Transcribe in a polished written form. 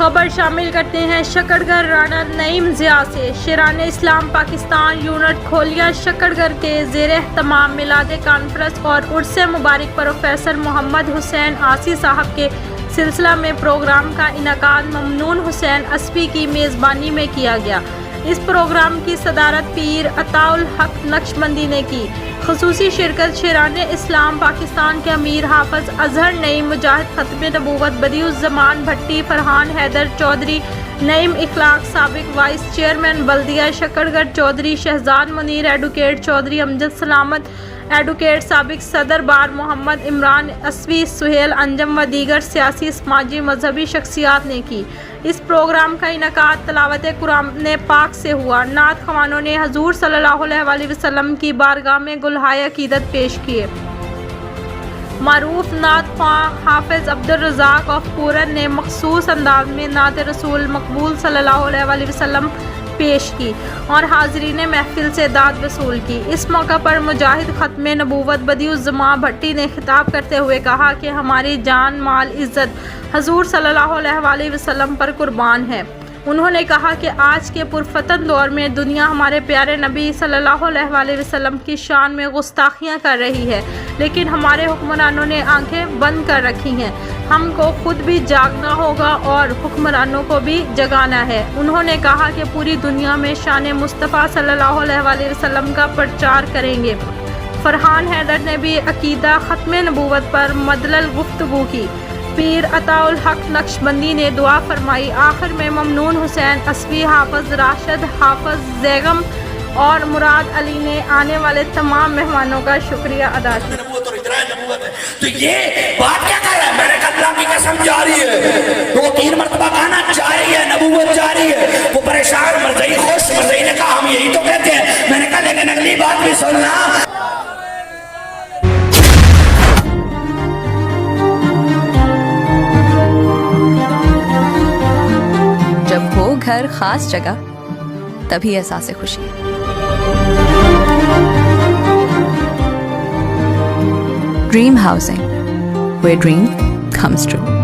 خبر شامل کرتے ہیں شکرگر رانا نعیم ضیاء سے۔ شیران اسلام پاکستان یونٹ کھولیا شکرگر کے زیر اہتمام میلاد کانفرنس اور عرس مبارک پروفیسر محمد حسین آسی صاحب کے سلسلہ میں پروگرام کا انعقاد ممنون حسین اسفی کی میزبانی میں کیا گیا۔ اس پروگرام کی صدارت پیر عطاء الحق نقشبندی نے کی۔ خصوصی شرکت شیران اسلام پاکستان کے امیر حافظ اظہر نعیم، مجاہد ختم نبوت بدیع الزمان بھٹی، فرحان حیدر چودھری نعیم اخلاق، سابق وائس چیئرمین بلدیہ شکرگر چودھری شہزاد منیر، ایڈوکیٹ چودھری امجد سلامت، ایڈوکیٹ سابق صدر بار محمد عمران اسوی، سہیل انجم و دیگر سیاسی سماجی مذہبی شخصیات نے کی۔ اس پروگرام کا انعقاد تلاوت قرآن پاک سے ہوا۔ نعت خوانوں نے حضور صلی اللہ علیہ وسلم کی بارگاہ میں گلہائے عقیدت پیش کیے۔ معروف نعت خواں حافظ عبدالرزاق آف پورن نے مخصوص انداز میں نعت رسول مقبول صلی اللہ علیہ وسلم پیش کی اور حاضرین محفل سے داد وصول کی۔ اس موقع پر مجاہد ختم نبوت بدیع الزمان بھٹی نے خطاب کرتے ہوئے کہا کہ ہماری جان مال عزت حضور صلی اللہ علیہ وسلم پر قربان ہے۔ انہوں نے کہا کہ آج کے پرفتن دور میں دنیا ہمارے پیارے نبی صلی اللہ علیہ وسلم کی شان میں گستاخیاں کر رہی ہے، لیکن ہمارے حکمرانوں نے آنکھیں بند کر رکھی ہیں۔ ہم کو خود بھی جاگنا ہوگا اور حکمرانوں کو بھی جگانا ہے۔ انہوں نے کہا کہ پوری دنیا میں شان مصطفیٰ صلی اللہ علیہ وسلم کا پرچار کریں گے۔ فرحان حیدر نے بھی عقیدہ ختم نبوت پر مدلل گفتگو کی۔ پیر عطاء الحق نقشبندی نے دعا فرمائی۔ آخر میں ممنون حسین اسفی، حافظ راشد، حافظ زیغم اور مراد علی نے آنے والے تمام مہمانوں کا شکریہ ادا کیا۔ تو یہ بات کیا کر رہا ہے؟ میں نے کہا اللہ کی قسم جاری ہے، 2-3 مرتبہ کہنا جاری ہے، نبوت جاری ہے۔ وہ پریشان، مرزائی خوش، مرزائی نے کہا ہم یہی تو کہتے ہیں۔ میں نے کہا لیکن اگلی بات بھی سننا۔ جب ہو گھر خاص جگہ تبھی احساس خوشی۔ Dream housing, where dream comes true۔